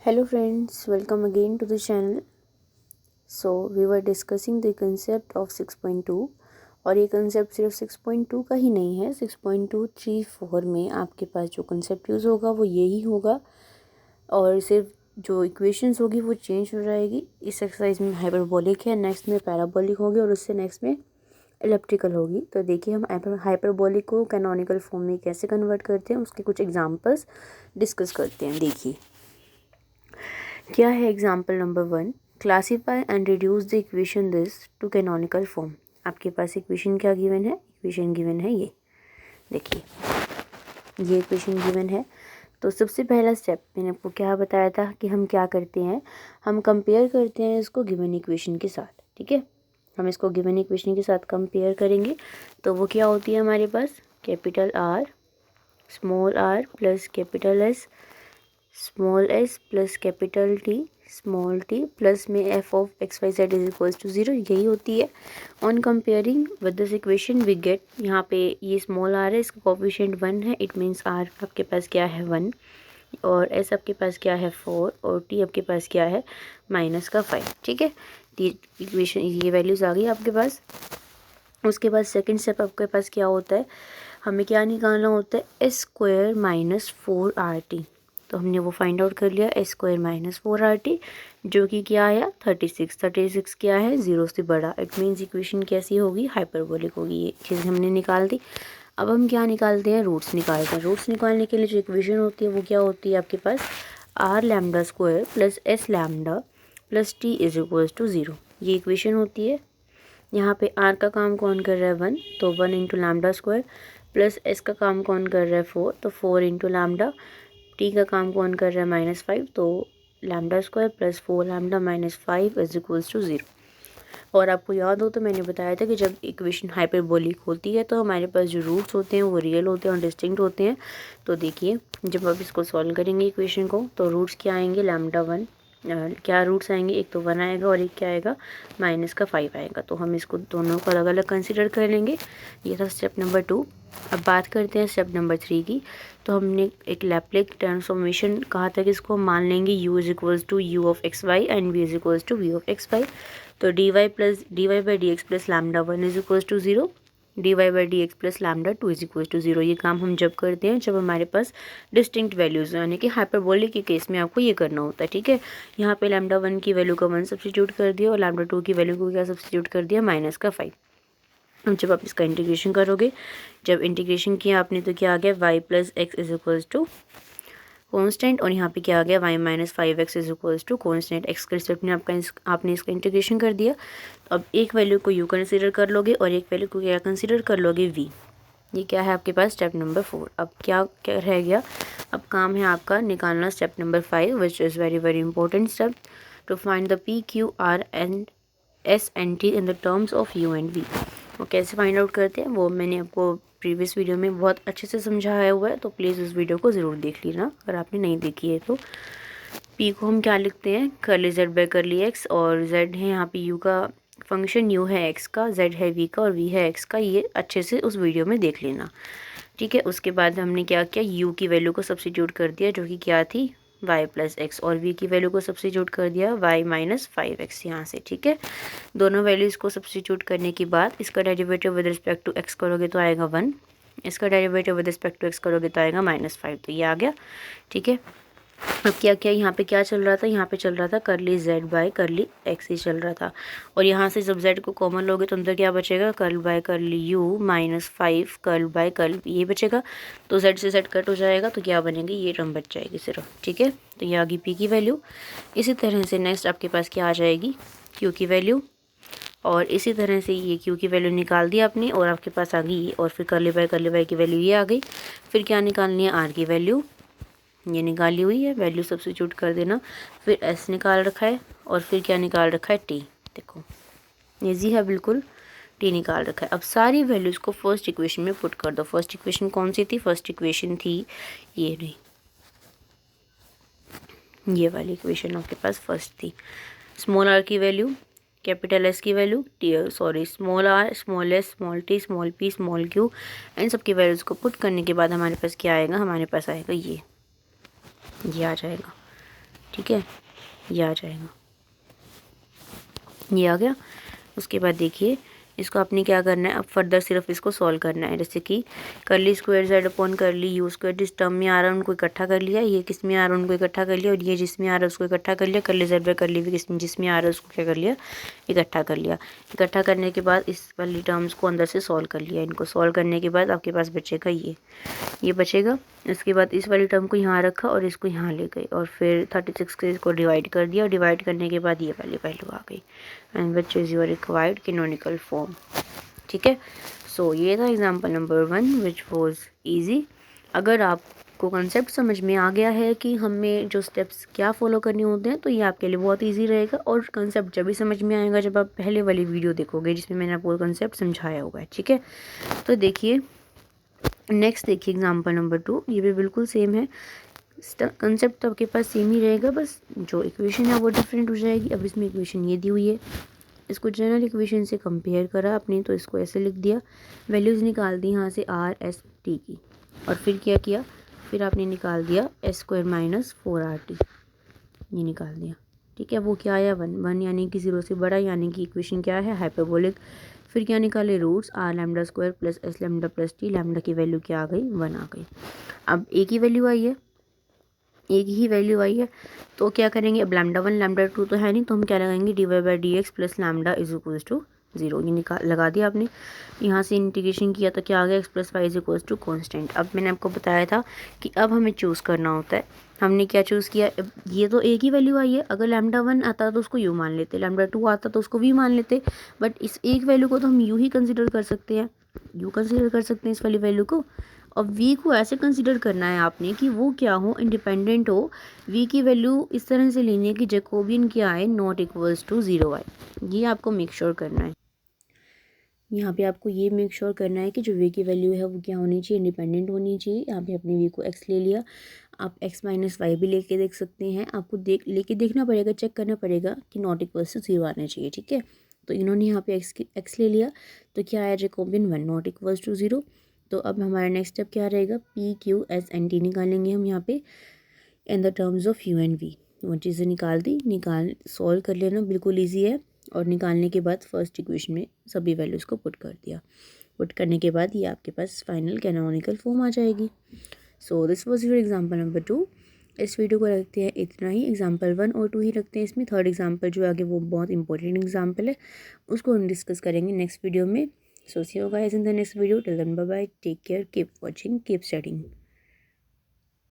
Hello friends, welcome again to the channel. So we were discussing the concept of 6.2 और ये concept सिर्फ 6.2 का ही नहीं है। 6.234 में आपके पास जो कंसेप्ट यूज़ होगा वो यही होगा और सिर्फ जो इक्वेशंस होगी वो चेंज हो जाएगी। इस एक्सरसाइज में हाइपरबोलिक है, नेक्स्ट में पैराबोलिक होगी और उससे नेक्स्ट में एलिप्टिकल होगी। तो देखिए हम हाइपरबोलिक को कैनोनिकल फॉर्म में कैसे कन्वर्ट करते हैं उसके कुछ एग्जांपल्स डिस्कस करते हैं। देखिए क्या है example number 1, classify and reduce the equation this to canonical form. आपके पास इक्वेशन क्या गिवन है? इक्वेशन गिवन है ये, देखिए ये इक्वेशन गिवन है। तो सबसे पहला स्टेप मैंने आपको क्या बताया था कि हम क्या करते हैं, हम कंपेयर करते हैं इसको गिवन इक्वेशन के साथ। ठीक है, हम इसको गिवन इक्वेशन के साथ कंपेयर करेंगे तो वो क्या होती है हमारे पास, capital R small R plus capital S small S plus capital T small T plus में F of x Y Z is equals to 0, यही होती है। On comparing with this equation we get, यहाँ पे ये स्मॉल आर है, इसका coefficient 1 है, इट मीन्स आर आपके पास क्या है 1 और एस आपके पास क्या है 4 और टी आपके पास क्या है -5। ठीक है, इक्वेशन ये वैल्यूज़ आ गई आपके पास। उसके बाद सेकेंड स्टेप आपके पास क्या होता है, हमें क्या निकालना होता है, एस स्क्वायर -4 आर टी। तो हमने वो फाइंड आउट कर लिया, एस स्क्वायर -4 आर टी जो कि क्या आया 36 क्या है 0 से बड़ा। इट मीन्स इक्वेशन कैसी होगी, हाइपरबोलिक होगी। ये चीज़ हमने निकाल दी। अब हम क्या निकालते हैं, रूट्स निकालते हैं। रूट्स निकालने के लिए जो इक्वेशन होती है वो क्या होती है आपके पास, R lambda square plus S lambda plus T is equals to 0, ये इक्वेशन होती है। यहाँ पे आर का काम कौन कर रहा है 1, तो 1 into lambda square plus S का काम कौन कर रहा है 4, तो 4 इंटू लैम्डा। टी का काम कौन कर रहा है -5, तो lambda square plus 4 lambda -5 is equals to 0। और आपको याद हो तो मैंने बताया था कि जब इक्वेशन हाइपरबोलिक होती है तो हमारे पास जो रूट्स होते हैं वो रियल होते हैं और डिस्टिंक्ट होते हैं। तो देखिए जब आप इसको सॉल्व करेंगे इक्वेशन को तो रूट्स क्या आएंगे, लैम्डा 1 क्या रूट्स आएंगे, एक तो 1 आएगा और एक क्या आएगा -5 आएगा। तो हम इसको दोनों को अलग अलग कंसिडर कर लेंगे। ये था स्टेप नंबर 2। अब बात करते हैं स्टेप नंबर 3 की। तो हमने एक लैप्लेस ट्रांसफॉर्मेशन कहा था कि इसको मान लेंगे u is equals to u of x y and v is equals to v of x y. तो dy by d x plus lambda 1 is equals to 0, dy by d x plus lambda 2 is equals to 0। ये काम हम जब करते हैं जब हमारे पास distinct values यानी कि हाइपरबोलिक के केस में आपको ये करना होता है। ठीक है, यहाँ पे लैम्डा 1 की वैल्यू का 1 सब्स्टिट्यूट कर दिया और लैम्डा 2 की वैल्यू को क्या सब्स्टिट्यूट कर दिया -5। अब जब आप इसका इंटीग्रेशन करोगे, जब इंटीग्रेशन किया आपने तो क्या आ गया y plus x is equals to constant और यहाँ पे क्या आ गया y -5x is equals to constant. X के रिस्पेक्ट में आपने इसका इंटीग्रेशन कर दिया। तो अब एक वैल्यू को u कंसीडर कर लोगे और एक वैल्यू को क्या कंसीडर कर लोगे v। ये क्या है आपके पास स्टेप नंबर 4। अब क्या क्या रह गया, अब काम है आपका निकालना step number 5 which is very very important step to find the p q r and s and t in the terms of u and v। वो कैसे फाइंड आउट करते हैं वो मैंने आपको प्रीवियस वीडियो में बहुत अच्छे से समझाया हुआ है, तो प्लीज़ उस वीडियो को ज़रूर देख लेना अगर आपने नहीं देखी है। तो p को हम क्या लिखते हैं, curly z by curly x और z है यहाँ पे u का फंक्शन, u है x का, z है v का और v है x का। ये अच्छे से उस वीडियो में देख लेना। ठीक है, उसके बाद हमने क्या किया, u की वैल्यू को सब्स्टिट्यूट कर दिया जो कि क्या थी y प्लस एक्स और v की वैल्यू को सब्स्टिट्यूट कर दिया y -5x यहाँ से। ठीक है, दोनों वैल्यूज़ को सब्स्टिट्यूट करने के बाद इसका derivative with respect to x करोगे तो आएगा 1, इसका derivative with respect to x करोगे तो आएगा -5। तो ये आ गया। ठीक है, अब क्या क्या यहाँ पे क्या चल रहा था, यहाँ पे चल रहा था curly z by curly x ही चल रहा था। और यहाँ से जब z को कॉमन लोगे तो अंदर क्या बचेगा, curl by curly u -5 curl by curl ये बचेगा। तो z से z कट हो जाएगा तो क्या बनेगी, ये टर्म बच जाएगी सिर्फ। ठीक है, तो ये आ गई p की वैल्यू। इसी तरह से नेक्स्ट आपके पास क्या आ जाएगी, q की वैल्यू। और इसी तरह से ये q की वैल्यू निकाल दी आपने और आपके पास आ गई, और फिर कर्ली बाय की वैल्यू ये आ गई। फिर क्या निकालनी है, r की वैल्यू ये निकाली हुई है, वैल्यू सब्स्टिट्यूट कर देना। फिर s निकाल रखा है और फिर क्या निकाल रखा है t, देखो ईजी है बिल्कुल, t निकाल रखा है। अब सारी वैल्यूज़ को फर्स्ट इक्वेशन में पुट कर दो। फर्स्ट इक्वेशन कौन सी थी, फर्स्ट इक्वेशन थी ये नहीं, ये वाली इक्वेशन आपके पास फर्स्ट थी। स्मॉल r की वैल्यू, कैपिटल S की value, small r small s small t small p small q, इन सब की वैल्यूज़ को पुट करने के बाद हमारे पास क्या आएगा, हमारे पास आएगा ये आ जाएगा। ठीक है, ये आ जाएगा, ये आ गया। उसके बाद देखिए इसको आपने क्या करना है, अब फर्दर सिर्फ इसको सॉल्व करना है। जैसे कि करली स्क्वायर जेड अपॉन करली यू स्क्वायर, जिस टर्म में आ रहा है उनको इकट्ठा कर लिया, ये किस में आ रहा है उनको इकट्ठा कर लिया, और ये जिसमें आ रहा है उसको इकट्ठा कर लिया। करली जेड बाय करली भी जिसमें आ रहा है उसको क्या कर लिया, इकट्ठा कर लिया। इकट्ठा करने के बाद इस वाली टर्म्स को अंदर से सॉल्व कर लिया। इनको सॉल्व करने के बाद आपके पास बचेगा ये बचेगा। इसके बाद इस वाली टर्म को यहाँ रखा और इसको यहाँ ले गए, और फिर 36 के इसको डिवाइड कर दिया, और डिवाइड करने के बाद ये वाली वैल्यू आ गई, and which is your required canonical form. ठीक है, सो ये था example number 1 which was easy. अगर आपको कंसेप्ट समझ में आ गया है कि हमें जो स्टेप्स क्या फॉलो करने होते हैं, तो ये आपके लिए बहुत इजी रहेगा। और कंसेप्ट जब भी समझ में आएगा जब आप पहले वाली वीडियो देखोगे जिसमें मैंने आपको कंसेप्ट समझाया होगा। ठीक है, तो देखिए नेक्स्ट देखिए एग्जांपल नंबर 2, ये भी बिल्कुल सेम है। कंसेप्ट तो आपके पास सेम ही रहेगा, बस जो इक्वेशन है वो डिफरेंट हो जाएगी। अब इसमें इक्वेशन ये दी हुई है, इसको जनरल इक्वेशन से कंपेयर करा आपने, तो इसको ऐसे लिख दिया, वैल्यूज़ निकाल दी यहाँ से आर एस टी की, और फिर क्या किया, फिर आपने निकाल दिया एस स्क्वायर माइनस 4RT, ये निकाल दिया। ठीक है, वो क्या आया 1 यानी कि 0 से बड़ा, यानी कि इक्वेशन क्या है, हाइपरबोलिक। फिर क्या निकाले, roots are lambda square plus S lambda plus t, लैम्डा की वैल्यू क्या आ गई, 1 आ गई। अब एक ही वैल्यू आई है, एक ही वैल्यू आई है, तो क्या करेंगे, अब लैम्डा 1 लैम्डा 2 तो है नहीं, तो हम क्या लगाएंगे, dy/dx plus lambda is equals to 0। ये लगा दिया आपने। यहाँ से इंटीग्रेशन किया तो क्या आ गया, x plus y is equals to constant. अब मैंने आपको बताया था कि अब हमें चूज़ करना होता है, हमने क्या चूज़ किया, ये तो एक ही वैल्यू आई है, अगर लैम्डा 1 आता तो उसको यू मान लेते, लैम्डा 2 आता तो उसको वी मान लेते, बट इस एक वैल्यू को तो हम यू ही कंसिडर कर सकते हैं, यू कंसिडर कर सकते हैं इस वाली वैल्यू को। और v को ऐसे कंसिडर करना है आपने कि वो क्या हो, इंडिपेंडेंट हो। v की वैल्यू इस तरह से लेनी है कि जैकोबियन क्या आए, नॉट इक्वल्स टू 0 आए, ये आपको मेक श्योर करना है। यहाँ पे आपको ये मेक श्योर करना है कि जो v की वैल्यू है वो क्या होनी चाहिए, इंडिपेंडेंट होनी चाहिए। यहाँ पे अपने v को x ले लिया, आप x माइनस वाई भी लेके देख सकते हैं, आपको लेके देखना पड़ेगा, चेक करना पड़ेगा कि नॉट इक्वल्स टू 0 आना चाहिए। ठीक है, तो इन्होंने यहाँ पे x ले लिया, तो क्या आया, जैकोबियन 1 नॉट इक्वल्स टू 0। तो अब हमारा नेक्स्ट स्टेप क्या रहेगा, p q s and t निकालेंगे हम यहाँ पे in the terms of u and v. वो चीज़ें निकाल दी, सॉल्व कर लेना, बिल्कुल ईजी है। और निकालने के बाद फर्स्ट इक्वेशन में सभी वैल्यूज़ को पुट कर दिया, पुट करने के बाद ये आपके पास फाइनल कैनोनिकल फॉर्म आ जाएगी। So this was your example number 2। इस वीडियो को रखते हैं इतना ही, एग्जाम्पल 1 और 2 ही रखते हैं इसमें। थर्ड एग्जाम्पल जो आगे वो बहुत इंपॉर्टेंट एग्जाम्पल है, उसको हम डिस्कस करेंगे नेक्स्ट वीडियो में। So see you guys in the next video. Till then, bye bye. Take care. Keep watching. Keep studying.